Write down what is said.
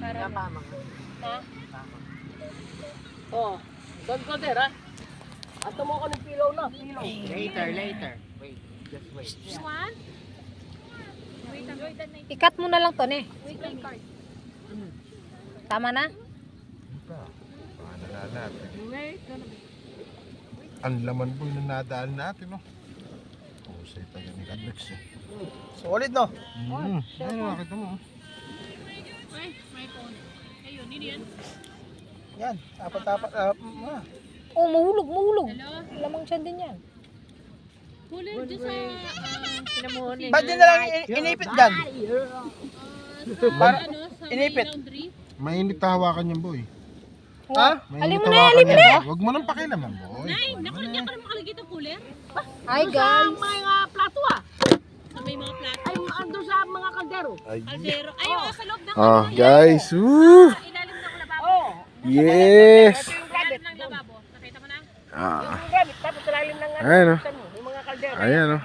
Napamang. Ha? Oh, don't go there, ha? Ato mo ako ng pillow na. Later. Wait, just wait. You want? Ikat mo na lang to, ne. Waiting card. Tama na? Paano na natin? Ang laman po yung nadaan natin, no? Pusay tayo ni Alex, eh. Solid, no? Ayun, nakita mo. Ay, may phone. Ayun, yun yan. Yan, apat-apat. Oh, mahulog. Hello? Lamang siya din yan. Huli dyan sa... pinamuhon Ba't din na lang inipit dyan? Para, ano, sa inipit. may laundry. Mainit hawakan yan, boy. Ha? Mainit Alim mo na, hawakan alim mo yan. Huwag mo nang pakilaman, boy. Nay, naku, hindi ka na makalagay ng cooler. Hi, guys. Mga plato Sa may mga plato. Ay, ando sa mga kaldero. Kaldero. Ay, oh, sa loob ng Ah, guys. Woo! sa ilalim ng lababo. Yes! Sa ilalim ng lababo. Nakita mo na? Ah, Yung gamit, tapos sa lalim ng ayan, oh. yung mga kaldero. Ayan, oh.